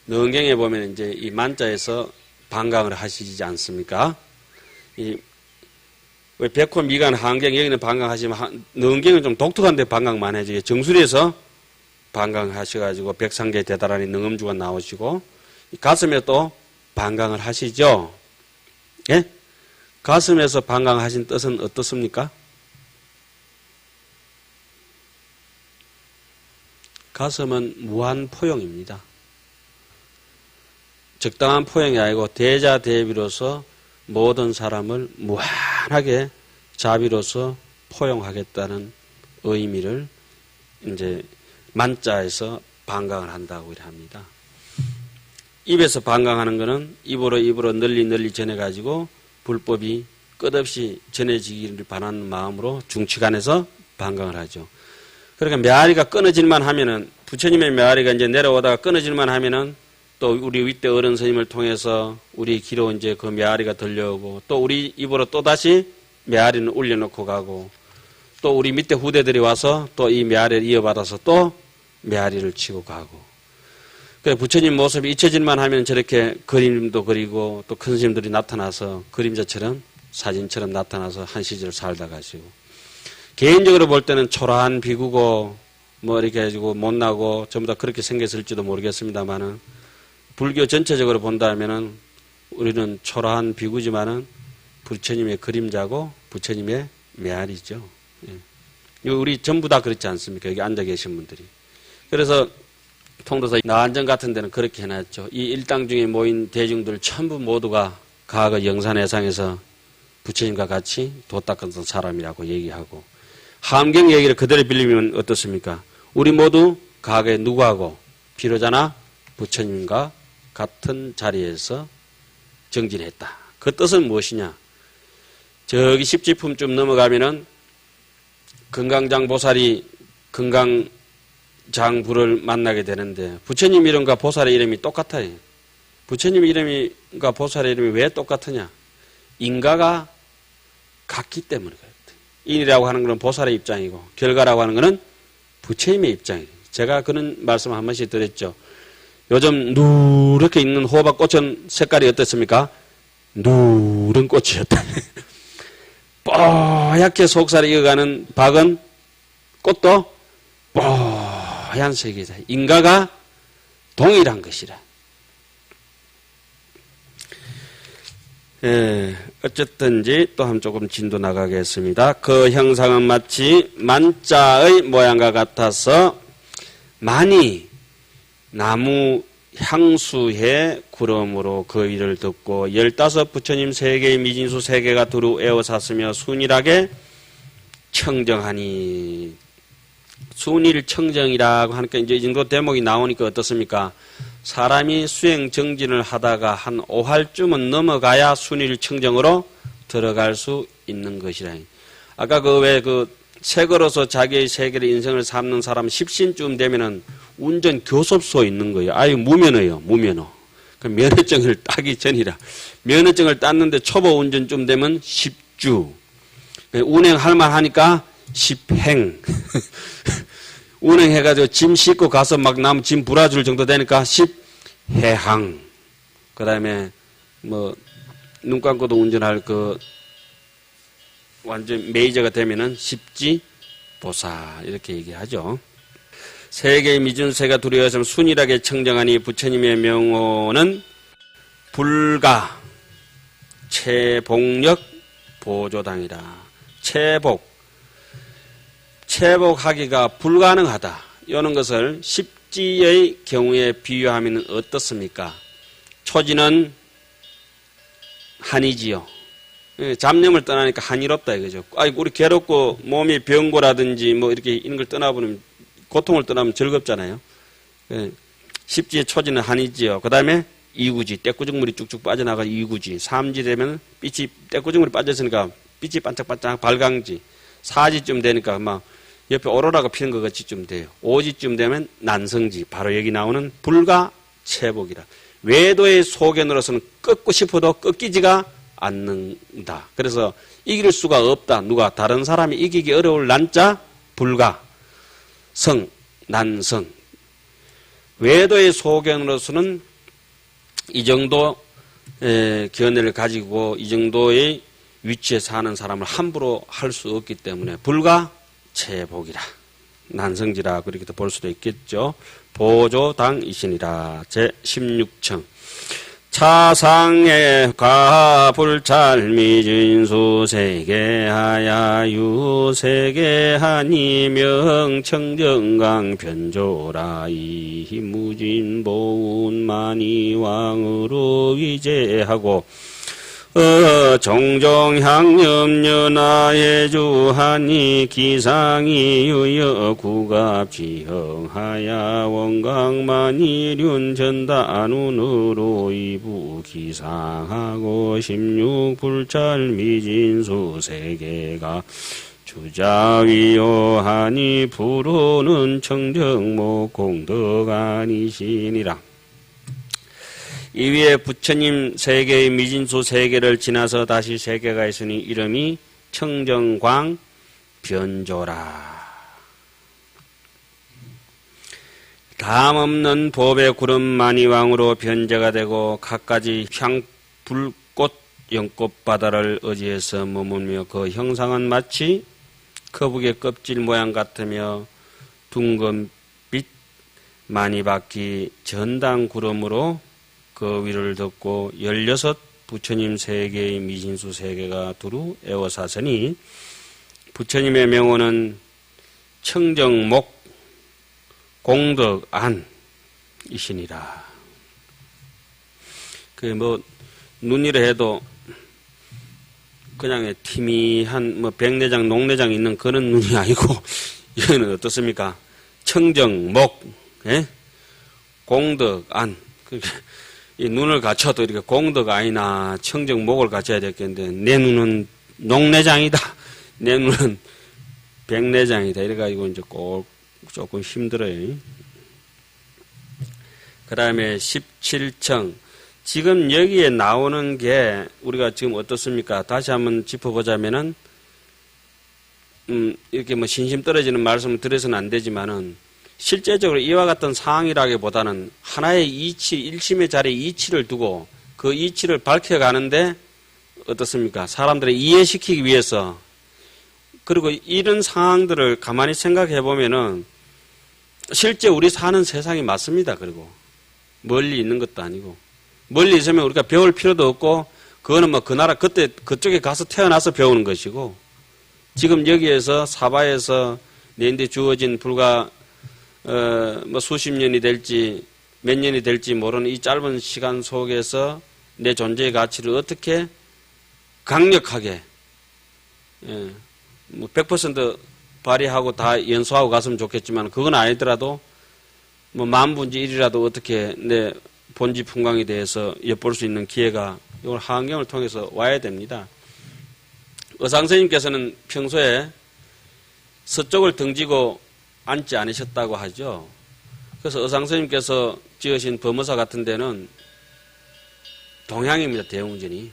능경에 보면 이제 이 만자에서 방광을 하시지 않습니까? 왜 백호, 미간, 한경 여기는 방광하시면 능경은 좀 독특한데 방광만 해주게 정수리에서 방광하셔가지고 백상계 대다라니 능음주가 나오시고 가슴에 또 방광을 하시죠. 예? 가슴에서 방광하신 뜻은 어떻습니까? 가슴은 무한 포용입니다. 적당한 포용이 아니고 대자 대비로서 모든 사람을 무한하게 자비로서 포용하겠다는 의미를 이제 만자에서 방광을 한다고 합니다. 입에서 방광하는 것은 입으로 널리 전해가지고 불법이 끝없이 전해지기를 바라는 마음으로 중치간에서 방광을 하죠. 그러니까 메아리가 끊어질만 하면은 부처님의 메아리가 이제 내려오다가 끊어질만 하면은 또 우리 윗대 어른 스님을 통해서 우리 귀로 이제 그 메아리가 들려오고 또 우리 입으로 또 다시 메아리는 올려놓고 가고 또 우리 밑에 후대들이 와서 또 이 메아리를 이어받아서 또 메아리를 치고 가고. 그래 부처님 모습이 잊혀질만 하면 저렇게 그림도 그리고 또 큰 스님들이 나타나서 그림자처럼 사진처럼 나타나서 한 시절 살다 가시고. 개인적으로 볼 때는 초라한 비구고 뭐 이렇게 해가지고 못나고 전부 다 그렇게 생겼을지도 모르겠습니다만은 불교 전체적으로 본다면은 우리는 초라한 비구지만은 부처님의 그림자고 부처님의 메아리죠. 예. 우리 전부 다 그렇지 않습니까? 여기 앉아 계신 분들이. 그래서 통도사 나안정 같은 데는 그렇게 해놨죠. 이 일당 중에 모인 대중들 전부 모두가 과거 영산해상에서 부처님과 같이 도 닦았던 사람이라고 얘기하고 함경 얘기를 그대로 빌리면 어떻습니까? 우리 모두 과거에 누구하고 비로자나 부처님과 같은 자리에서 정진했다. 그 뜻은 무엇이냐? 저기 십지품 좀 넘어가면은 건강장보살이 건강장부를 만나게 되는데 부처님 이름과 보살의 이름이 똑같아요. 부처님 이름과 보살의 이름이 왜 똑같으냐? 인가가 같기 때문에 그래요. 인이라고 하는 것은 보살의 입장이고 결과라고 하는 것은 부처님의 입장이에요. 제가 그런 말씀 한 번씩 드렸죠. 요즘 누렇게 있는 호박꽃은 색깔이 어떻습니까? 누런 꽃이었다. 뽀얗게 속살이 익어가는 박은 꽃도 뽀얀 색이다. 인가가 동일한 것이라. 예, 어쨌든지 또 한 조금 진도 나가겠습니다. 그 형상은 마치 만자의 모양과 같아서 많이 나무 향수에 구름으로 그 일을 듣고 15 부처님 세계의 미진수 세계가 두루 에워쌌으며 순일하게 청정하니 순일 청정이라고 하니까 이제 이 정도 대목이 나오니까 어떻습니까? 사람이 수행 정진을 하다가 한 5할쯤은 넘어가야 순일 청정으로 들어갈 수 있는 것이라. 아까 그 왜 그 책으로서 자기의 세계를 인생을 삼는 사람 10신쯤 되면은 운전 교섭소에 있는 거예요. 아유 무면허요, 무면허. 그 면허증을 따기 전이라. 면허증을 땄는데 초보 운전쯤 되면 10주. 운행할 만하니까 10행. 운행해가지고 짐 싣고 가서 막 남 짐 불아줄 정도 되니까 10해항. 그 다음에 뭐 눈 감고도 운전할 그 완전 메이저가 되면은 십지보사 이렇게 얘기하죠. 세계의 미준세가 두려워서 순일하게 청정하니 부처님의 명호는 불가 채복력 보조당이라. 채복하기가 불가능하다. 이런 것을 십지의 경우에 비유하면 어떻습니까? 초지는 한이지요. 잡념을 떠나니까 한이롭다 이거죠. 아이고 우리 괴롭고 몸이 병고라든지 뭐 이렇게 이런 걸 떠나보면 고통을 떠나면 즐겁잖아요. 십지의 초지는 한이지요. 그 다음에 이구지, 떼꾸죽물이 쭉쭉 빠져나가 이구지. 삼지 되면 빛이 떼꾸죽물이 빠졌으니까 빛이 반짝반짝 발광지. 사지쯤 되니까 막 옆에 오로라가 피는 것 같이 좀 돼요. 오지쯤 되면 난성지. 바로 여기 나오는 불가채복이라. 외도의 소견으로서는 꺾고 싶어도 꺾이지가 않는다. 그래서 이길 수가 없다. 누가? 다른 사람이 이기기 어려울 난자 불가. 성, 난성. 외도의 소견으로서는 이 정도 견해를 가지고 이 정도의 위치에 사는 사람을 함부로 할 수 없기 때문에 불가 제복이라 난성지라 그렇게 볼 수도 있겠죠. 보조당이시니라. 제16청 차상의 가불찰미진수 세계하야 유세계하니 명청정강 변조라 이무진보운만이 왕으로 위제하고 종종향염연하에 주하니 기상이 유여 구갑지형하야 원강만이륜 전단운으로 이부 기상하고 16불찰미진수 세계가 주자위요하니 불호는 청정목 공덕아니시니라. 이 위에 부처님 세계의 미진수 세계를 지나서 다시 세계가 있으니 이름이 청정광 변조라. 다음 없는 법의 구름만이 왕으로 변제가 되고 갖가지 향 불꽃 연꽃 바다를 의지해서 머물며 그 형상은 마치 거북의 껍질 모양 같으며 둥근빛 많이 바퀴 전당 구름으로 그 위를 덮고 16 부처님 세계의 미진수 세계가 두루 에워사서니 부처님의 명호는 청정목 공덕안이시니라. 눈이라 해도 그냥 티미한 백내장 농내장 있는 그런 눈이 아니고 이거는 어떻습니까? 청정목 공덕안. 이 눈을 갖춰도 이렇게 공덕안이나 청정목을 갖춰야 되겠는데 내 눈은 농내장이다. 내 눈은 백내장이다. 이래가지고 이제 꼭 조금 힘들어요. 그 다음에 17청. 지금 여기에 나오는 게 우리가 지금 어떻습니까? 다시 한번 짚어보자면은, 이렇게 신심 떨어지는 말씀을 드려서는 안 되지만은, 실제적으로 이와 같은 상황이라기보다는 하나의 이치, 일심의 자리에 이치를 두고 그 이치를 밝혀가는데 어떻습니까? 사람들을 이해시키기 위해서. 그리고 이런 상황들을 가만히 생각해 보면은 실제 우리 사는 세상이 맞습니다. 그리고 멀리 있는 것도 아니고 멀리 있으면 우리가 배울 필요도 없고 그거는 그 나라 그때 그쪽에 가서 태어나서 배우는 것이고 지금 여기에서 사바에서 내인데 주어진 불과 수십 년이 될지 몇 년이 될지 모르는 이 짧은 시간 속에서 내 존재의 가치를 어떻게 강력하게 100% 발휘하고 다 연수하고 갔으면 좋겠지만 그건 아니더라도 만분지 1이라도 어떻게 내 본지 풍광에 대해서 엿볼 수 있는 기회가 이걸 환경을 통해서 와야 됩니다. 의상스님께서는 평소에 서쪽을 등지고 앉지 않으셨다고 하죠. 그래서 의상스님께서 지으신 범어사 같은 데는 동향입니다. 대웅전이.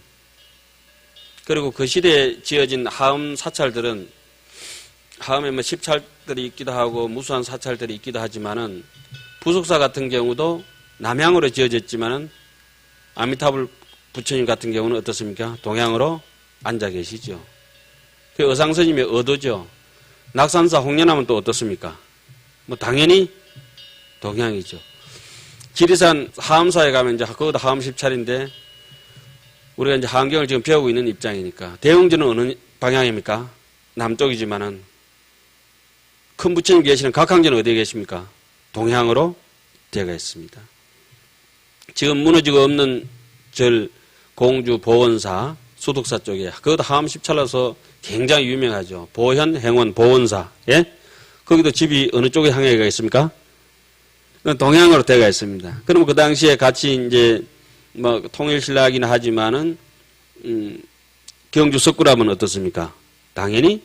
그리고 그 시대에 지어진 하음 사찰들은 하음에 십찰들이 있기도 하고 무수한 사찰들이 있기도 하지만은 부속사 같은 경우도 남향으로 지어졌지만은 아미타불 부처님 같은 경우는 어떻습니까? 동향으로 앉아 계시죠. 그 의상스님의 의도죠. 낙산사 홍련하면 또 어떻습니까? 당연히 동향이죠. 지리산 하암사에 가면 이제 그것도 하암 십찰인데 우리가 이제 하암경을 지금 배우고 있는 입장이니까 대웅전은 어느 방향입니까? 남쪽이지만은 큰 부처님 계시는 각항전은 어디에 계십니까? 동향으로 되어 있습니다. 지금 무너지고 없는 절 공주 보원사 수덕사 쪽에 그것도 하암 십찰로서 굉장히 유명하죠. 보현 행원 보원사 거기도 집이 어느 쪽에 향해 가 있습니까? 동향으로 되어 있습니다. 그러면 그 당시에 같이 이제 통일신라이긴 하지만은 경주 석굴암은 어떻습니까? 당연히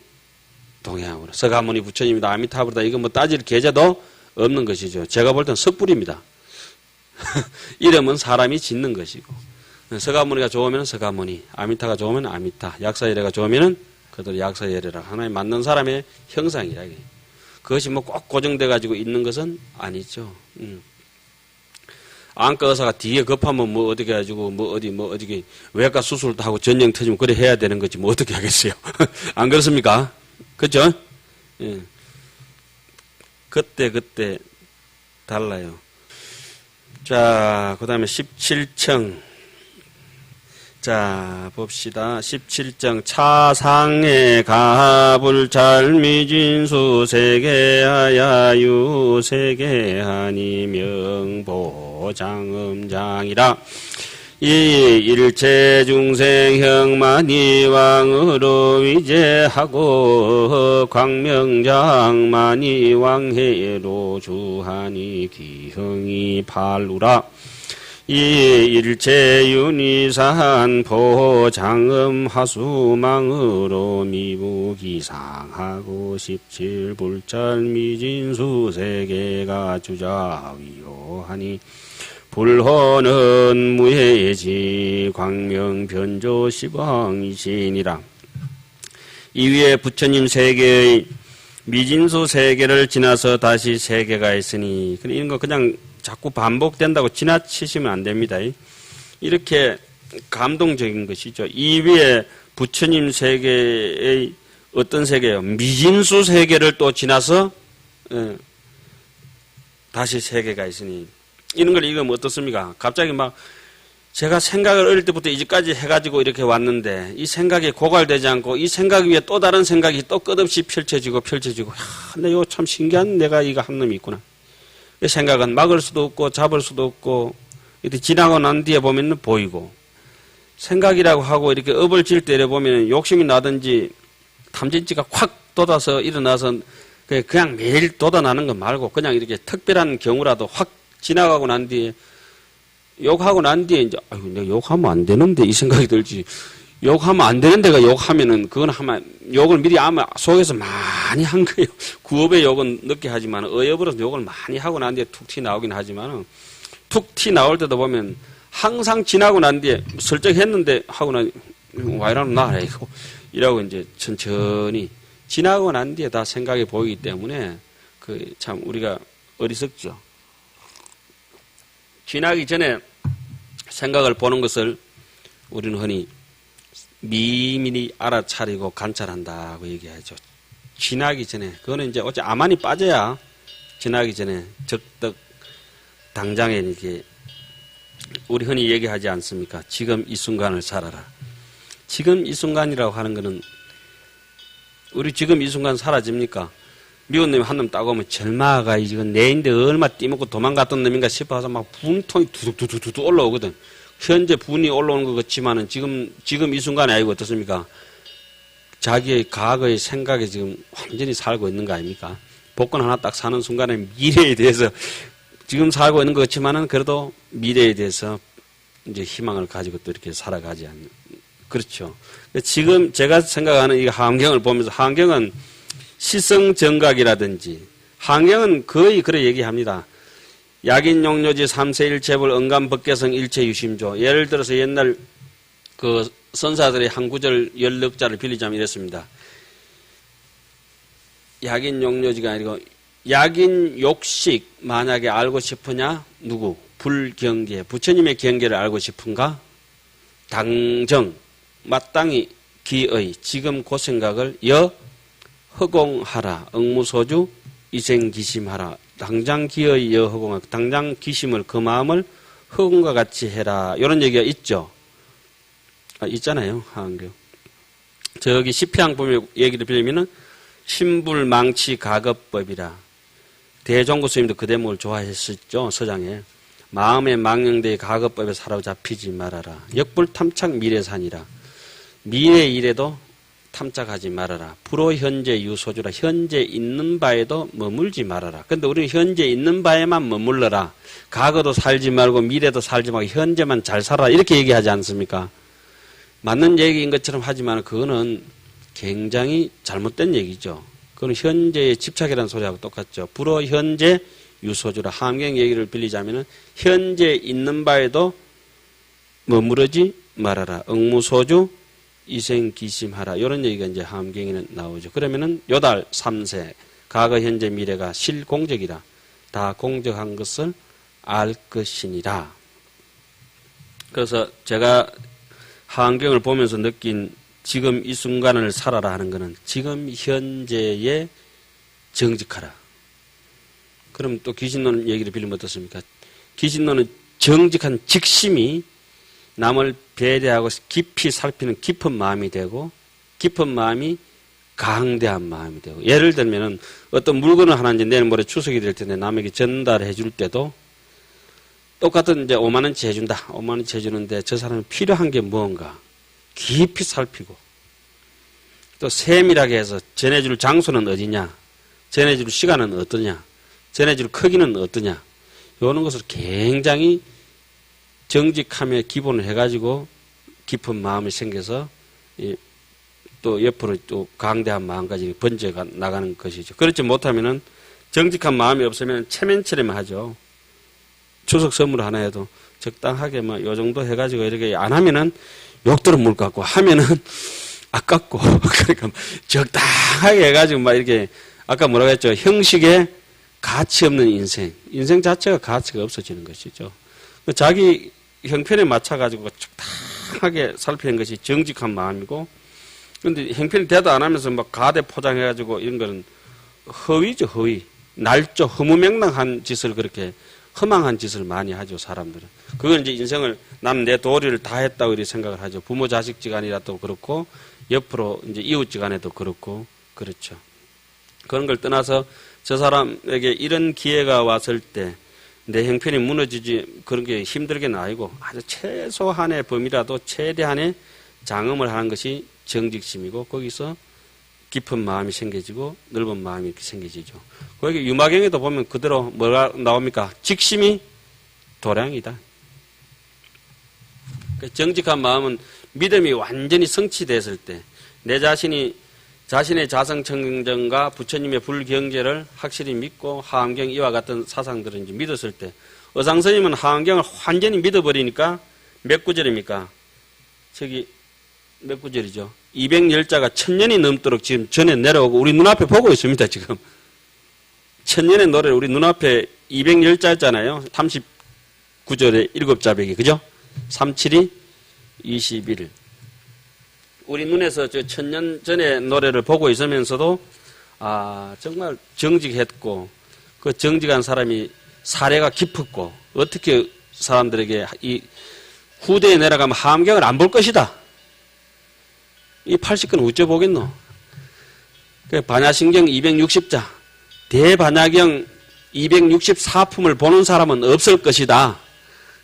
동향으로. 서가모니 부처님이다, 아미타불이다, 이거 따질 계제도 없는 것이죠. 제가 볼 땐 석불입니다. 이름은 사람이 짓는 것이고. 서가모니가 좋으면 서가모니, 아미타가 좋으면 아미타, 약사예례가 좋으면 그대로 약사예례라. 하나에 맞는 사람의 형상이라. 그것이 꼭 고정돼 가지고 있는 것은 아니죠. 안과 의사가 뒤에 급하면 뭐 어떻게 해가지고 어디 외과 수술도 하고 전쟁 터지면 그래 해야 되는 거지 뭐 어떻게 하겠어요. 안 그렇습니까? 그죠? 예. 그때 달라요. 자, 그 다음에 17층. 자, 봅시다. 17정 차상의 가불잘미진수 세계하야유 세계하니 명보장음장이라 이 일체 중생 형만이 왕으로 위제하고 광명장만이 왕해로 주하니 기형이 발루라 이 일체 윤이산 포장음 하수망으로 미부기상하고 17불찰 미진수 세계가 주자위로하니 불호는 무해지 광명변조 시방이신이라 이 위에 부처님 세계의 미진수 세계를 지나서 다시 세계가 있으니 이런 거 그냥 자꾸 반복된다고 지나치시면 안 됩니다. 이렇게 감동적인 것이죠. 이 위에 부처님 세계의 어떤 세계예요? 미진수 세계를 또 지나서 다시 세계가 있으니 이런 걸 읽으면 어떻습니까? 갑자기 막 제가 생각을 어릴 때부터 이제까지 해가지고 이렇게 왔는데 이 생각이 고갈되지 않고 이 생각 위에 또 다른 생각이 또 끝없이 펼쳐지고 근데 이거 참 신기한 내가 이거 한 놈이 있구나. 이 생각은 막을 수도 없고 잡을 수도 없고 이렇게 지나고 난 뒤에 보면 보이고 생각이라고 하고 이렇게 업을 질 때 보면 욕심이 나든지 탐진치가 확 돋아서 일어나서 그냥 매일 돋아나는 거 말고 그냥 이렇게 특별한 경우라도 확 지나가고 난 뒤에 욕하고 난 뒤에 이제 아유 내가 욕하면 안 되는데 이 생각이 들지 욕하면 안 되는 데가 욕하면은 그건 하면 욕을 미리 아마 속에서 많이 한 거예요. 구업의 욕은 늦게 하지만 의업으로서 욕을 많이 하고 난 뒤에 툭 튀 나오긴 하지만 툭 튀 나올 때도 보면 항상 지나고 난 뒤에 슬쩍 했는데 하고 난 와 이러는 나 이러고 이제 천천히 지나고 난 뒤에 다 생각이 보이기 때문에 그 참 우리가 어리석죠. 지나기 전에 생각을 보는 것을 우리는 흔히 미미리 알아차리고 관찰한다고 얘기하죠. 지나기 전에 그거는 이제 어째 아만이 빠져야 지나기 전에 적덕 당장에 이렇게 우리 흔히 얘기하지 않습니까? 지금 이 순간을 살아라. 지금 이 순간이라고 하는 거는 우리 지금 이 순간 사라집니까? 미운 놈이 한 놈 따고 오면 절마가 이건 내인데 얼마 띠먹고 도망갔던 놈인가 싶어서 막 분통이 두둑두둑 올라오거든. 현재 분이 올라오는 것 같지만은 지금 이 순간에 아니고 어떻습니까? 자기의 과거의 생각에 지금 완전히 살고 있는 거 아닙니까? 복권 하나 딱 사는 순간에 미래에 대해서 지금 살고 있는 것 같지만은 그래도 미래에 대해서 이제 희망을 가지고 또 이렇게 살아가지 않는. 그렇죠. 지금 제가 생각하는 이 환경을 보면서 환경은 시성정각이라든지 환경은 거의 그래 얘기합니다. 약인용료지 3세 1체불 응감법계성 일체유심조. 예를 들어서 옛날 그 선사들의 한 구절 연력자를 빌리자면 이랬습니다. 약인용료지가 아니고 약인욕식 만약에 알고 싶으냐? 누구? 불경계. 부처님의 경계를 알고 싶은가? 당정. 마땅히 기의. 지금 그 생각을 허공하라. 응무소주 이생기심하라. 당장 기의 허공하라. 당장 기심을 그 마음을 허공과 같이 해라. 이런 얘기가 있죠. 있잖아요. 한교. 저기 시피항법의 얘기를 빌리면은 신불망치 가급법이라. 대종고 스님도 그 대목을 좋아했었죠. 서장에. 마음의 망령대의 가급법에 사로잡히지 말아라. 역불탐착 미래산이라. 미래 일에도 탐착하지 말아라. 불호 현재 유소주라. 현재 있는 바에도 머물지 말아라. 근데 우리는 현재 있는 바에만 머물러라. 과거도 살지 말고 미래도 살지 말고 현재만 잘 살아라. 이렇게 얘기하지 않습니까? 맞는 얘기인 것처럼 하지만 그거는 굉장히 잘못된 얘기죠. 그건 현재에 집착이라는 소리하고 똑같죠. 불호 현재 유소주라. 함경 얘기를 빌리자면은 현재 있는 바에도 머무르지 말아라. 응무소주 이생기심하라. 이런 얘기가 이제 함경에는 나오죠. 그러면은 요달 3세 과거 현재 미래가 실공적이라. 다 공적한 것을 알 것이니라. 그래서 제가 하안경을 보면서 느낀 지금 이 순간을 살아라 하는 것은 지금 현재에 정직하라. 그럼 또 귀신론 얘기를 빌리면 어떻습니까? 귀신론은 정직한 직심이 남을 배려하고 깊이 살피는 깊은 마음이 되고 깊은 마음이 강대한 마음이 되고 예를 들면은 어떤 물건을 하나 이제 내일 모레 추석이 될 텐데 남에게 전달해 줄 때도 똑같은 이제 5만 원치 해준다. 5만 원치 해주는데 저 사람은 필요한 게 뭔가 깊이 살피고 또 세밀하게 해서 전해줄 장소는 어디냐, 전해줄 시간은 어떠냐, 전해줄 크기는 어떠냐 이런 것을 굉장히 정직함에 기본을 해가지고 깊은 마음이 생겨서 또 옆으로 또 강대한 마음까지 번져 나가는 것이죠. 그렇지 못하면은 정직한 마음이 없으면 체면처럼 하죠. 추석 선물 하나 해도 적당하게 뭐 요 정도 해가지고 이렇게 안 하면은 욕들은 물 같고 하면은 아깝고 그러니까 적당하게 해가지고 막 이렇게 아까 뭐라고 했죠? 형식에 가치 없는 인생 자체가 가치가 없어지는 것이죠. 자기 형편에 맞춰가지고 적당하게 살피는 것이 정직한 마음이고, 근데 형편이 대도 안 하면서 막 가대 포장해가지고 이런 거는 허위죠, 허위. 날조, 허무맹랑한 짓을 그렇게 허망한 짓을 많이 하죠, 사람들은. 그건 이제 인생을 난 내 도리를 다 했다고 이렇게 생각을 하죠. 부모 자식 지간이라도 그렇고, 옆으로 이제 이웃 지간에도 그렇고, 그렇죠. 그런 걸 떠나서 저 사람에게 이런 기회가 왔을 때 내 형편이 무너지지 그런 게 힘들게는 아니고 아주 최소한의 범위라도 최대한의 장엄을 하는 것이 정직심이고 거기서 깊은 마음이 생겨지고 넓은 마음이 이렇게 생겨지죠. 거기 유마경에도 보면 그대로 뭐가 나옵니까? 직심이 도량이다. 정직한 마음은 믿음이 완전히 성취됐을 때 내 자신이 자신의 자성청정과 부처님의 불경제를 확실히 믿고 하안경 이와 같은 사상들을 이제 믿었을 때 어상스님은 하안경을 완전히 믿어버리니까 몇 구절입니까? 저기 몇 구절이죠? 210자가 1000년이 넘도록 지금 전에 내려오고 우리 눈앞에 보고 있습니다. 지금 1000년의 노래를 우리 눈앞에 210자였잖아요. 39절에 7자백이 그죠? 37이 21. 우리 눈에서 저 1000년 전의 노래를 보고 있으면서도 아 정말 정직했고 그 정직한 사람이 사례가 깊었고 어떻게 사람들에게 이 후대에 내려가면 하안경을 안 볼 것이다. 이 80건 어째 보겠노? 반야신경 260자 대반야경 264품을 보는 사람은 없을 것이다.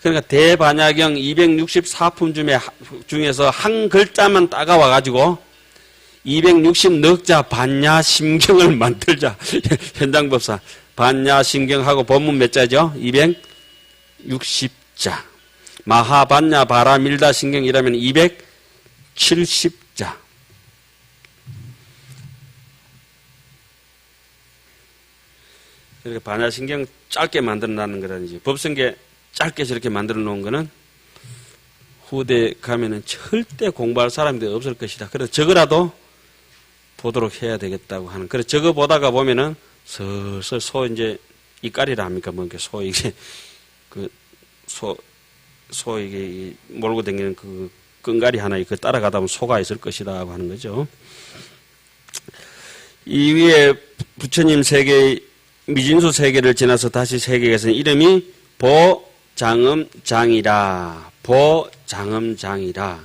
그러니까 대반야경 264품 중에서 한 글자만 따가와가지고 260넉자 반야심경을 만들자. 현장법사. 반야심경하고 본문 몇 자죠? 260자. 마하반야 바라밀다 신경이라면 270자. 그러니까 반야신경 짧게 만들어놨는 거라든지 법성계 짧게 저렇게 만들어 놓은 거는 후대 가면은 절대 공부할 사람들이 없을 것이다. 그래서 저거라도 보도록 해야 되겠다고 하는. 그래서 저거 보다가 보면은 슬슬 소 이제 이까리라 합니까? 뭐 이렇게 소 이게 그 소 이게 몰고 다니는 그 끈가리 하나 그 따라가다 보면 소가 있을 것이다 하는 거죠. 이 위에 부처님 세계 미진수 세계를 지나서 다시 세계에서는 이름이 보장음장이라. 보장음장이라.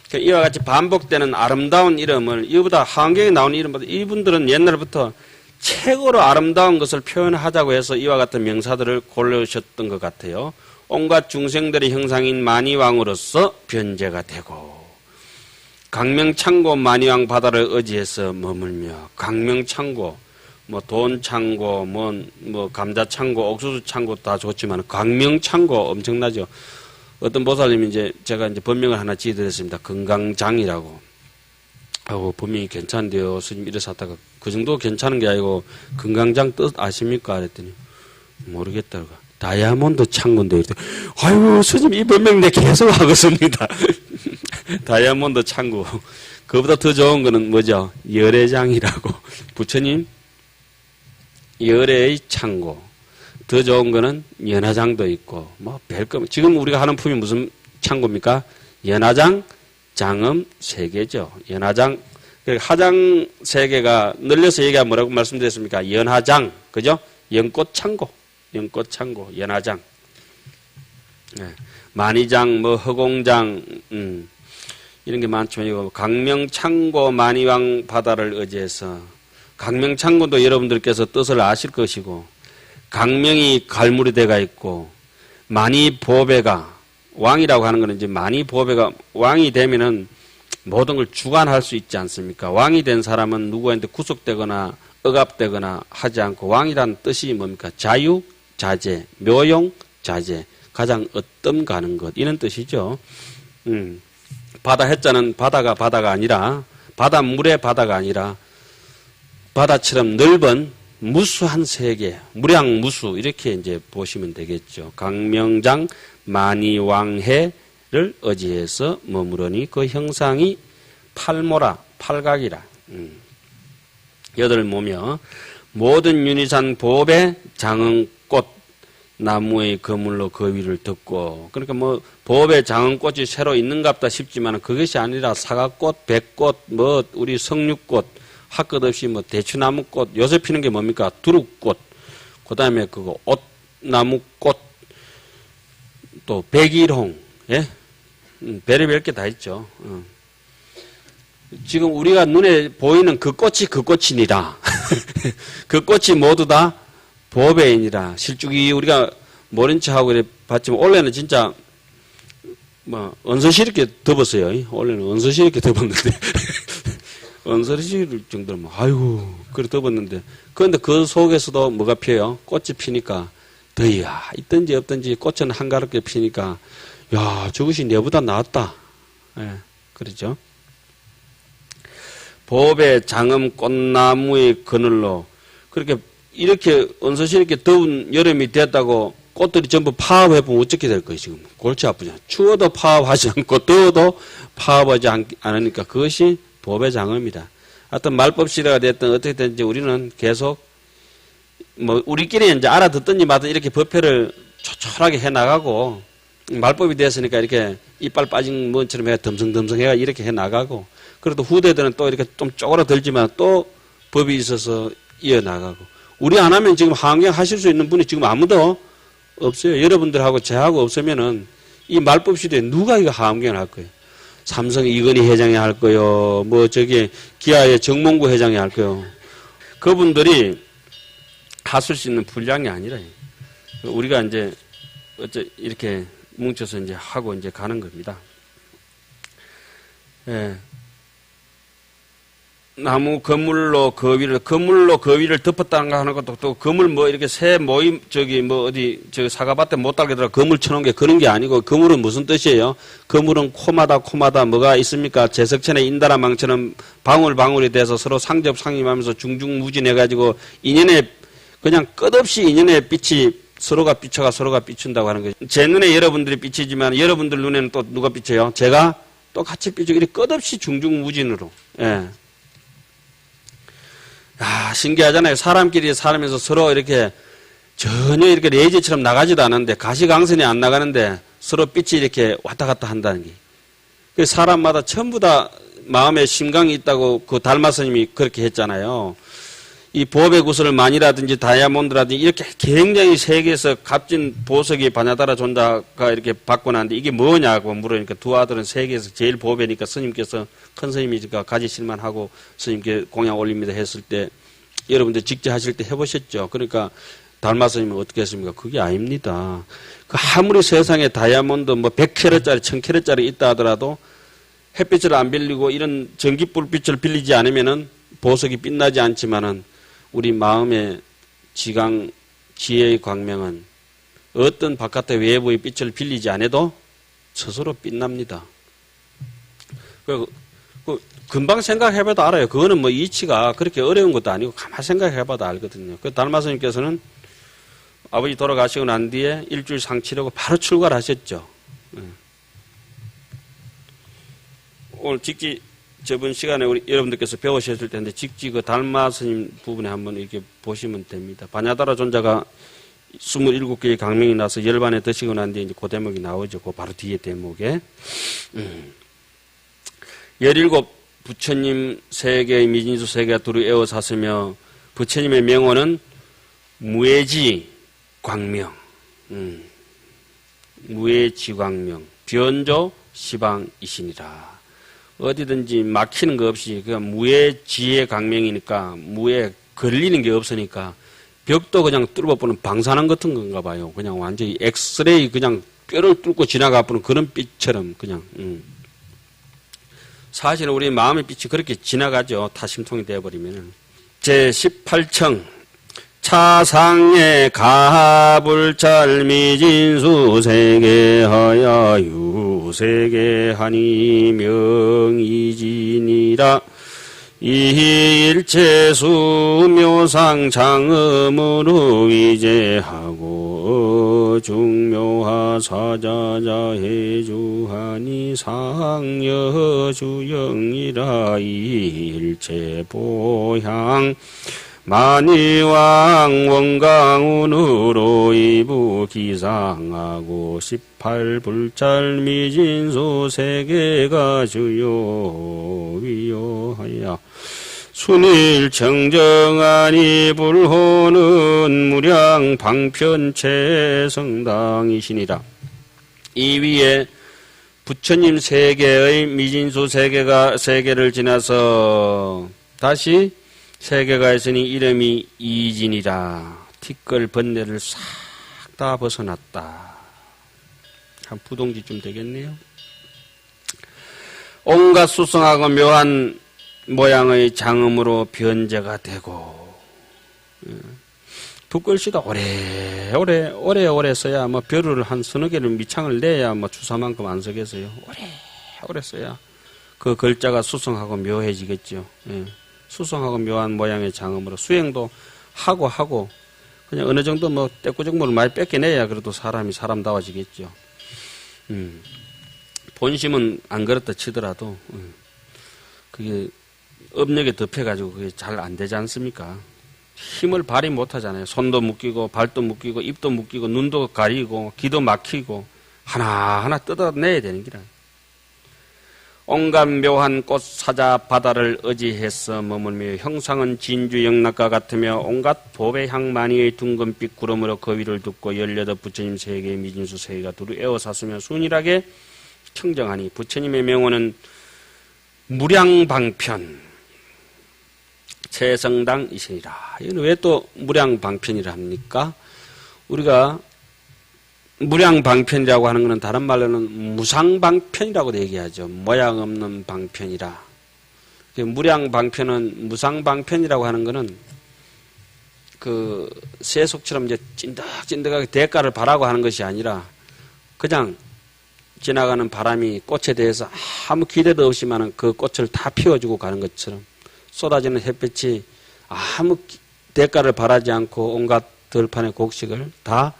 그러니까 이와 같이 반복되는 아름다운 이름을 이보다 하안경에 나오는 이름보다 이분들은 옛날부터 최고로 아름다운 것을 표현하자고 해서 이와 같은 명사들을 고르셨던 것 같아요. 온갖 중생들의 형상인 만이왕으로서 변제가 되고 강명창고 만이왕 바다를 의지해서 머물며 강명창고 뭐 돈창고 뭐 감자창고 옥수수창고 다 좋지만 강명창고 엄청나죠. 어떤 보살님이 이제 제가 이제 법명을 하나 지어드렸습니다. 건강장이라고. 하고 법명이 괜찮은데요. 스님 이래서 하다가 그 정도 괜찮은 게 아니고 건강장 뜻 아십니까? 그랬더니 모르겠다고. 다이아몬드 창고인데 아유 스님 이 법명 내 계속 하겠습니다. 다이아몬드 창고. 그보다 더 좋은 거는 뭐죠? 열애장이라고. 부처님 열애의 창고. 더 좋은 거는 연화장도 있고, 뭐, 별거, 지금 우리가 하는 품이 무슨 창고입니까? 연화장, 장음, 세계죠. 연화장, 화장 세계가 늘려서 얘기하면 뭐라고 말씀드렸습니까? 연화장, 그죠? 연꽃 창고, 연화장. 네. 만이장, 뭐, 허공장, 이런 게 많죠. 강명창고 만이왕 바다를 의지해서, 강명창고도 여러분들께서 뜻을 아실 것이고, 강명이 갈무리 대가 있고, 만이보배가, 왕이라고 하는 것은 이제 만이보배가 왕이 되면은 모든 걸 주관할 수 있지 않습니까? 왕이 된 사람은 누구한테 구속되거나 억압되거나 하지 않고 왕이란 뜻이 뭡니까? 자유, 자재, 묘용, 자재, 가장 어떤 가는 것 이런 뜻이죠. 바다 해자는 바다가 아니라 바닷물의 바다가 아니라 바다처럼 넓은 무수한 세계, 무량무수 이렇게 이제 보시면 되겠죠. 강명장 만이왕해를 의지해서 머무르니 그 형상이 팔모라, 팔각이라. 여덟모며 모든 윤희산 보배 장흥꽃 나무의 거물로 그 위를 덮고 그러니까 뭐 보배 장흥꽃이 새로 있는갑다 싶지만 그것이 아니라 사과꽃, 백꽃, 뭐 우리 석류꽃 할 것 없이 뭐 대추나무꽃 요새 피는 게 뭡니까? 두릅꽃 그 다음에 그거 옷나무꽃 또 백일홍 예? 별의별 게 다 있죠. 지금 우리가 눈에 보이는 그 꽃이니라. 그 꽃이 모두 다 보배이니라. 실죽이 우리가 모른 척하고 이래 봤지만 원래는 진짜 뭐 언서시럽게 덮었어요. 원래는 언서시럽게 덮었는데 언서시를 정도면 아이고 그래 덮었는데 그런데 그 속에서도 뭐가 피어요? 꽃이 피니까 더이야 있든지 없든지 꽃은 한가롭게 피니까 야 저것이 내보다 낫다. 예, 그렇죠. 보배 장음 꽃나무의 그늘로 그렇게 이렇게 언서시럽게 더운 여름이 됐다고 꽃들이 전부 파업해보면 어떻게 될 거예요 지금 골치 아프잖아. 추워도 파업하지 않고 더워도 파업하지 않으니까 그것이 보배 장음이다. 하여튼 말법 시대가 됐든 어떻게 됐든지 우리는 계속 뭐 우리끼리 이제 알아듣든지 마든 이렇게 법회를 초촐하게 해나가고 말법이 됐으니까 이렇게 이빨 빠진 것처럼 해 덤성덤성 해가 이렇게 해나가고 그래도 후대들은 또 이렇게 좀 쪼그라들지만 또 법이 있어서 이어나가고 우리 안 하면 지금 환경 하실 수 있는 분이 지금 아무도 없어요. 여러분들하고 저하고 없으면은 이 말법 시대에 누가 이거 하원경을 할 거예요? 삼성 이건희 회장이 할 거요. 뭐 저기 기아의 정몽구 회장이 할 거요. 그분들이 하실 수 있는 분량이 아니라 우리가 이제 이렇게 뭉쳐서 이제 하고 이제 가는 겁니다. 예. 나무 거물로 그 위를 덮었다는 거 하는 것도 또 거물 뭐 이렇게 새 모임 저기 뭐 어디 저 사과밭에 못 달게 들어 거물 쳐놓은 게 그런 게 아니고 거물은 무슨 뜻이에요? 거물은 코마다 뭐가 있습니까? 제석천의 인다라망처럼 방울방울이 돼서 서로 상접상임하면서 중중무진해가지고 인연에 그냥 끝없이 인연의 빛이 서로가 비춰가 서로가 비춘다고 하는 거죠. 제 눈에 여러분들이 비치지만 여러분들 눈에는 또 누가 비쳐요? 제가 또 같이 비추고 이렇게 끝없이 중중무진으로. 예. 야, 신기하잖아요. 사람끼리 살면서 서로 이렇게 전혀 이렇게 레이저처럼 나가지도 않는데 가시광선이 안 나가는데 서로 빛이 이렇게 왔다 갔다 한다는 게. 사람마다 전부 다 마음에 심강이 있다고 그 달마 스님이 그렇게 했잖아요. 이 보배 구슬을 만이라든지 다이아몬드라든지 이렇게 굉장히 세계에서 값진 보석이 바냐다라 존자가 이렇게 받고 나는데 이게 뭐냐고 물으니까 두 아들은 세계에서 제일 보배니까 스님께서 큰 스님이니까 가지실만 하고 스님께 공양 올립니다 했을 때 여러분들 직접 하실 때 해보셨죠. 그러니까 달마 스님은 어떻게 했습니까? 그게 아닙니다. 그 아무리 세상에 다이아몬드 뭐 100캐럿짜리 1000캐럿짜리 있다 하더라도 햇빛을 안 빌리고 이런 전기불빛을 빌리지 않으면은 보석이 빛나지 않지만은 우리 마음의 지강, 지혜의 광명은 어떤 바깥의 외부의 빛을 빌리지 않아도 스스로 빛납니다. 금방 생각해봐도 알아요. 그거는 뭐 이치가 그렇게 어려운 것도 아니고 가만 생각해봐도 알거든요. 그 달마 스님께서는 아버지 돌아가시고 난 뒤에 일주일 상치려고 바로 출가를 하셨죠. 오늘 직지 저번 시간에 우리 여러분들께서 배우셨을 텐데 직지 그 달마 스님 부분에 한번 이렇게 보시면 됩니다. 바냐다라 존자가 27개의 강명이 나서 열반에 드시고 난 뒤에 이제 그 대목이 나오죠. 그 바로 뒤에 대목에. 17 부처님 세계의 미진수 세계가 두루 에워쌌으며 부처님의 명호는 무해지 광명, 무해지광명, 변조 시방이시니라. 어디든지 막히는 거 없이 그냥 무해지의 광명이니까 무해 걸리는 게 없으니까 벽도 그냥 뚫어보는 방사능 같은 건가 봐요. 그냥 완전히 엑스레이 그냥 뼈를 뚫고 지나가 보는 그런 빛처럼 그냥. 사실은 우리 마음의 빛이 그렇게 지나가죠. 타심통이 되어버리면은. 제18청 차상의 가불찰미진수 세계하야 유세계하니 명이진이라 이일체수 묘상 장음으로 위제하고 중묘하 사자자 해주하니 상여주영이라 이일체보향 만이왕 원강운으로 이부 기상하고 18불찰 미진수 세계가 주요 위요하야 순일 청정하니 불호는 무량 방편체 성당이시니라. 이 위에 부처님 세계의 미진수 세계를 지나서 다시 세계가 있으니 이름이 이진이라. 티끌 번뇌를 싹 다 벗어났다. 한 부동지쯤 되겠네요. 온갖 수성하고 묘한 모양의 장음으로 변제가 되고 붓글씨도 오래 써야 뭐 벼를 한 서너 개를 밑창을 내야 뭐 주사만큼 안 서겠어요. 오래 써야 그 글자가 수성하고 묘해지겠죠. 예. 수성하고 묘한 모양의 장음으로 수행도 하고 그냥 어느 정도 뭐 떼꾸정물을 많이 뺏겨내야 그래도 사람이 사람다워지겠죠. 본심은 안 그렇다 치더라도 그게 업력에 덮여가지고 그게 잘 안 되지 않습니까? 힘을 발휘 못하잖아요. 손도 묶이고 발도 묶이고 입도 묶이고 눈도 가리고 귀도 막히고 하나하나 뜯어내야 되는 기라. 온갖 묘한 꽃 사자 바다를 의지해서 머물며 형상은 진주 영락과 같으며 온갖 법의 향만이의 둥근빛 구름으로 그 위를 듣고 18 부처님 세계의 미진수 세계가 두루 에워쌌으며 순일하게 청정하니 부처님의 명호는 무량방편 최성당이시니라. 이건 왜 또 무량방편이라 합니까? 우리가 무량방편이라고 하는 것은 다른 말로는 무상방편이라고도 얘기하죠. 모양 없는 방편이라. 무량방편은 무상방편이라고 하는 것은 그 세속처럼 이제 찐득찐득하게 대가를 바라고 하는 것이 아니라 그냥 지나가는 바람이 꽃에 대해서 아무 기대도 없이만 그 꽃을 다 피워주고 가는 것처럼 쏟아지는 햇빛이 아무 대가를 바라지 않고 온갖 들판의 곡식을 다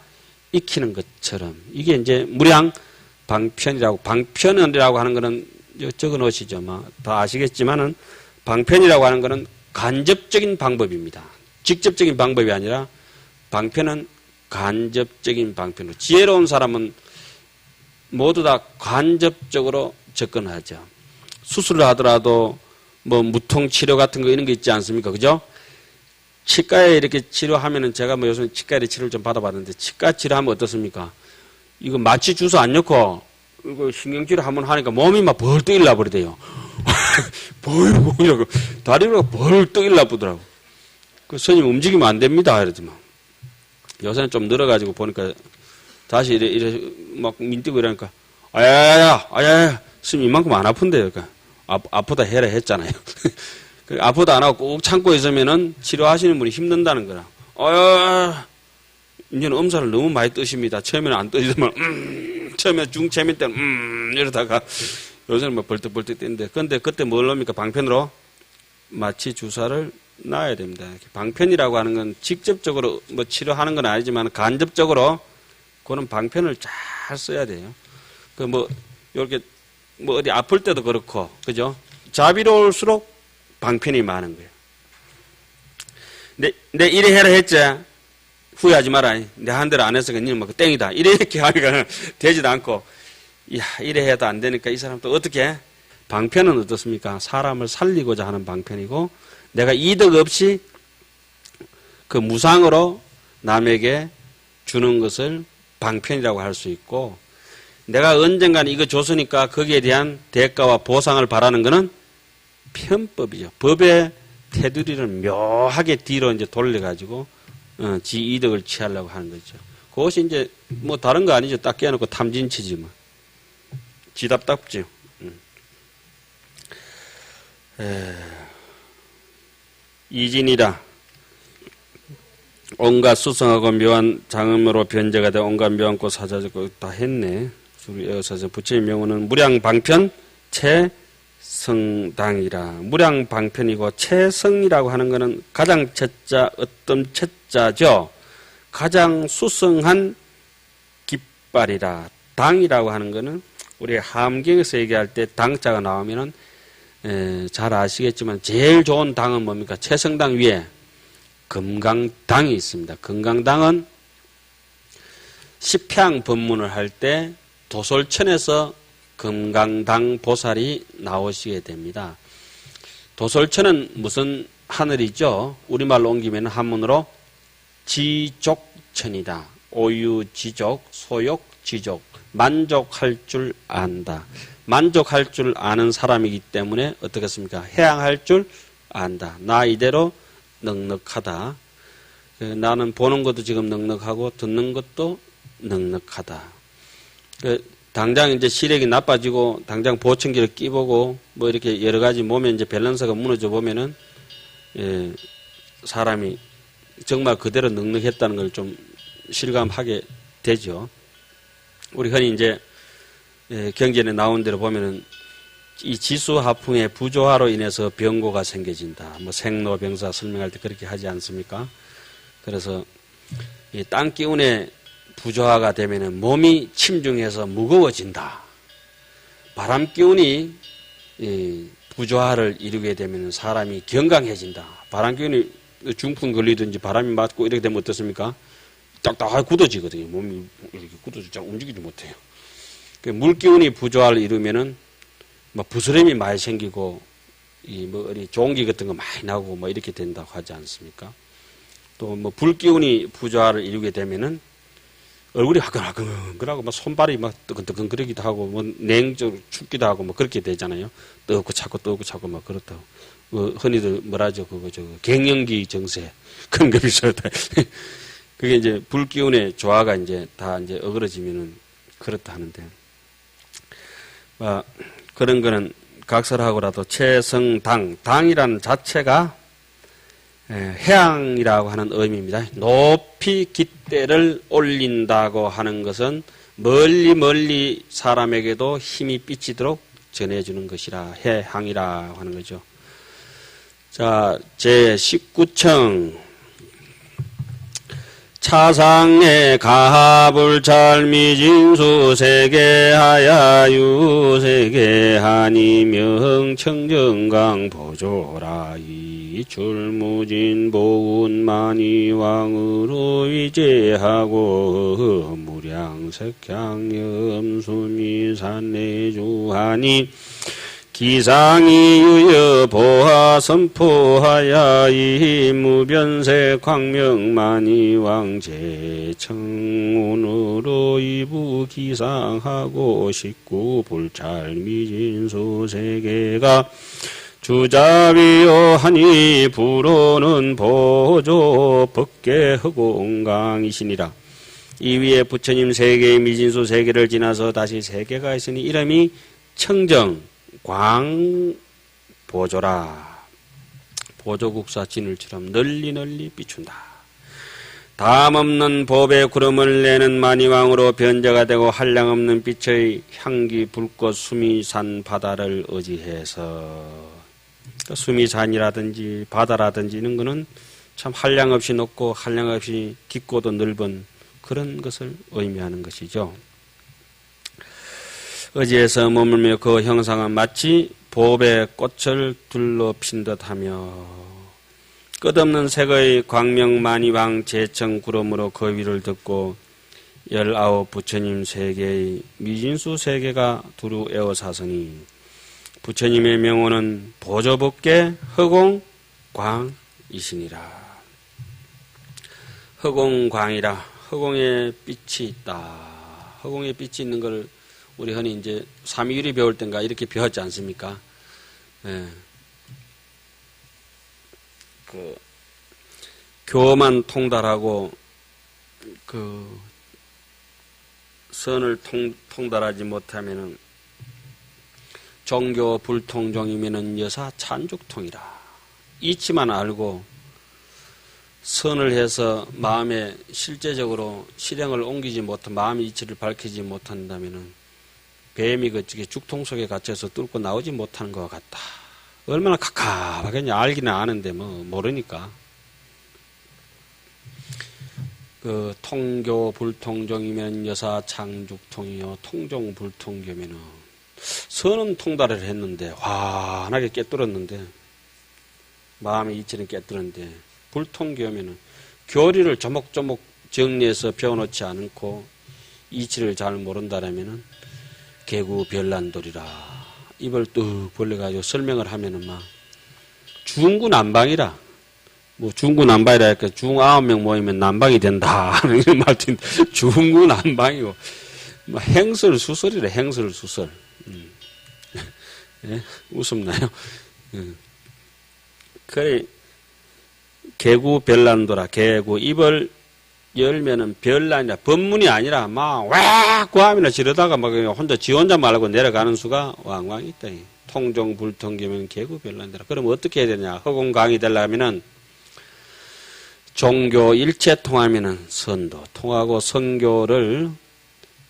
익히는 것처럼 이게 이제 무량방편이라고. 방편이라고 하는 것은 적어 놓으시죠. 다 아시겠지만은 방편이라고 하는 것은 간접적인 방법입니다. 직접적인 방법이 아니라 방편은 간접적인 방편으로. 지혜로운 사람은 모두 다 간접적으로 접근하죠. 수술을 하더라도 뭐 무통치료 같은 거 이런 거 있지 않습니까? 그죠? 치과에 이렇게 치료하면은 제가 뭐 요즘 치과에 치료를 좀 받아봤는데 치과 치료하면 어떻습니까? 이거 마취 주사 안 넣고 이거 신경치료 한번 하니까 몸이 막 벌떡 일나 버리대요. 벌떡 다리가 벌떡 일나 보더라고. 그 스님 움직이면 안 됩니다. 이러더만. 요새는 좀 늘어가지고 보니까 다시 이래 막 민뜨고 이러니까 아야야 스님 이만큼 안 아픈데요. 그러니까 아프다 해라 했잖아요. 아프다 안 하고 꼭 참고 있으면은 치료하시는 분이 힘든다는 거라. 이제는 엄살을 너무 많이 뜨십니다. 처음에는 안 뜨시더만, 처음에 중체면 때는, 이러다가 요새는 뭐 벌떡벌떡 뜨는데. 근데 그때 뭘 합니까? 방편으로 마취 주사를 놔야 됩니다. 방편이라고 하는 건 직접적으로 뭐 치료하는 건 아니지만 간접적으로 그런 방편을 잘 써야 돼요. 그 뭐, 이렇게 뭐 어디 아플 때도 그렇고, 그죠? 자비로울수록 방편이 많은 거예요. 내 이래 해라 했지? 후회하지 마라. 내 한 대로 안 했으니까 니는 뭐 땡이다. 이렇게 하니까 되지도 않고, 야, 이래 해도 안 되니까 이 사람 또 어떻게 해? 방편은 어떻습니까? 사람을 살리고자 하는 방편이고, 내가 이득 없이 그 무상으로 남에게 주는 것을 방편이라고 할 수 있고, 내가 언젠가는 이거 줬으니까 거기에 대한 대가와 보상을 바라는 것은 편법이죠. 법의 테두리를 묘하게 뒤로 이제 돌려가지고, 지 이득을 취하려고 하는 거죠. 그것이 이제 뭐 다른 거 아니죠. 딱 깨놓고 탐진치지 뭐. 지답답죠. 이진이라. 온갖 수성하고 묘한 장음으로 변제가 돼 온갖 묘한 꽃 사자적고 다 했네. 에어사서 부처의 명호는 무량방편 최성당이라. 무량방편이고 최성이라고 하는 것은 가장 채자 어떤 채자죠. 가장 수성한 깃발이라. 당이라고 하는 것은 우리 함경에서 얘기할 때 당자가 나오면은 잘 아시겠지만 제일 좋은 당은 뭡니까? 최성당 위에 금강당이 있습니다. 금강당은 십향 법문을 할 때 도솔천에서 금강당 보살이 나오시게 됩니다. 도솔천은 무슨 하늘이죠? 우리말로 옮기면 한문으로 지족천이다. 오유지족, 소욕지족, 만족할 줄 안다. 만족할 줄 아는 사람이기 때문에 어떻겠습니까? 해양할 줄 안다. 나 이대로 넉넉하다. 나는 보는 것도 지금 넉넉하고 듣는 것도 넉넉하다. 당장 이제 시력이 나빠지고 당장 보청기를 끼보고 뭐 이렇게 여러 가지 몸에 이제 밸런스가 무너져 보면은 사람이 정말 그대로 넉넉했다는 걸 좀 실감하게 되죠. 우리 흔히 이제 경전에 나온 대로 보면은 이 지수하풍의 부조화로 인해서 병고가 생겨진다. 뭐 생로병사 설명할 때 그렇게 하지 않습니까? 그래서 이 땅 기운의 부조화가 되면은 몸이 침중해서 무거워진다. 바람 기운이 부조화를 이루게 되면 사람이 건강해진다. 바람 기운이 중풍 걸리든지 바람이 맞고 이렇게 되면 어떻습니까? 딱딱하게 굳어지거든요. 몸이 이렇게 굳어져 잘 움직이지 못해요. 물 기운이 부조화를 이루면은 막 부스럼이 많이 생기고 뭐 종기 같은 거 많이 나고 뭐 이렇게 된다고 하지 않습니까? 또 뭐 불 기운이 부조화를 이루게 되면은 얼굴이 화끈화끈하고 막 손발이 막 뜨끈뜨끈 그러기도 하고 뭐 냉적으로 춥기도 하고 뭐 그렇게 되잖아요. 뜨겁고 차고 막 그렇다고. 흔히들 뭐라죠? 그거 갱년기 정세 그런 거 비슷하다. 그게 이제 불 기운의 조화가 이제 다 이제 어그러지면은 그렇다 하는데. 그런 거는 각설하고라도 최성당, 당이라는 자체가 해양이라고 하는 의미입니다. 높이 깃대를 올린다고 하는 것은 멀리 사람에게도 힘이 삐치도록 전해주는 것이라 해향이라고 하는 거죠. 자, 제19청 차상의 가불찰미진수 세계하야 유세계하니 명청정강 보조라 이출무진 보운만이 왕으로 위제하고 무량석향염수미산내주하니 기상이 유여 보하 선포하야 이 무변색 광명만이 왕제 청운으로 이부 기상하고 식구 불찰미진수 세계가 주자비요 하니 불오는 보조 법계 허공강이시니라. 이 위에 부처님 세계의 미진수 세계를 지나서 다시 세계가 있으니 이름이 청정 광보조라. 보조국사 진울처럼 널리 비춘다. 담없는 법의 구름을 내는 만이왕으로 변제가 되고 한량없는 빛의 향기 불꽃 수미산 바다를 의지해서 수미산이라든지 바다라든지 이런 거는 참 한량없이 높고 한량없이 깊고도 넓은 그런 것을 의미하는 것이죠. 의지에서 머물며 그 형상은 마치 보배 꽃을 둘러 핀 듯하며 끝없는 색의 광명만이왕 제청 구름으로 그 위를 듣고 19 부처님 세계의 미진수 세계가 두루 에워사서니 부처님의 명호는 보조법계 허공광이시니라. 허공광이라. 허공에 빛이 있다. 허공에 빛이 있는 걸 우리 흔히 이제 삼위유리 배울 땐가 이렇게 배웠지 않습니까? 예. 교만 통달하고 선을 통달하지 못하면은 종교 불통종이면은 여사 찬죽통이라. 이치만 알고 선을 해서 마음에 실제적으로 실행을 옮기지 못한 마음의 이치를 밝히지 못한다면은 뱀이 그쪽에 죽통 속에 갇혀서 뚫고 나오지 못하는 것 같다. 얼마나 갑갑하겠냐. 알기는 아는데 모르니까. 통교 불통종이면 여사 창죽통이요. 통종 불통교면은 선은 통달을 했는데 환하게 깨뚫었는데 마음의 이치는 깨뚫었는데 불통교면은 교리를 조목조목 정리해서 배워놓지 않고 이치를 잘 모른다라면은 개구별난돌이라. 입을 뚝 벌려가지고 설명을 하면은 막 중구난방이라. 중구난방이라 할까 중 9명 모이면 난방이 된다 하는 이런 말도 있는데 중구난방이고 행설수설이래. 행설수설. 예? 웃음나요? 그래 개구별난도라. 개구 입을 열면은 별난이라. 법문이 아니라 막 와구하면서 지르다가 막 지 혼자 말고 내려가는 수가 왕왕 있다. 통종 불통기면 개구별난도라. 그럼 어떻게 해야 되냐? 허공광이 되려면은 종교 일체 통하면은 선도 통하고 선교를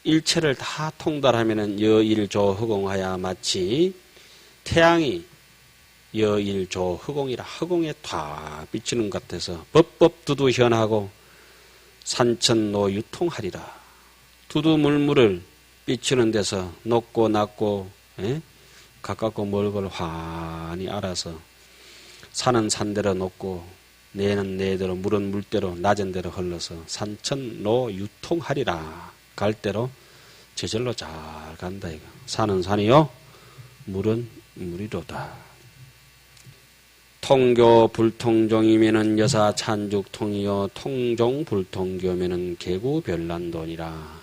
일체를 다 통달하면은 여일조 허공하야 마치 태양이 여일조 허공이라. 허공에 다 비치는 것 같아서 법법두두 현하고 산천노 유통하리라. 두두물물을 비추는 데서 높고 낮고 가깝고 멀고를 환히 알아서 산은 산대로 높고 내는 내대로 물은 물대로 낮은 대로 흘러서 산천노 유통하리라. 갈 대로 저절로 잘 간다 이거. 산은 산이요 물은 물이로다. 통교 불통종이면은 여사 찬죽통이요 통종 불통교면은 개구별난돈이라.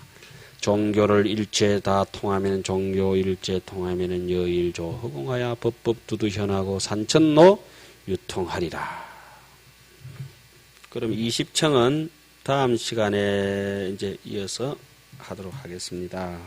종교를 일체 다 통하면 종교 일체 통하면은 여일조 허공하야 법법 두두현하고 산천노 유통하리라. 그럼 20청은 다음 시간에 이제 이어서 하도록 하겠습니다.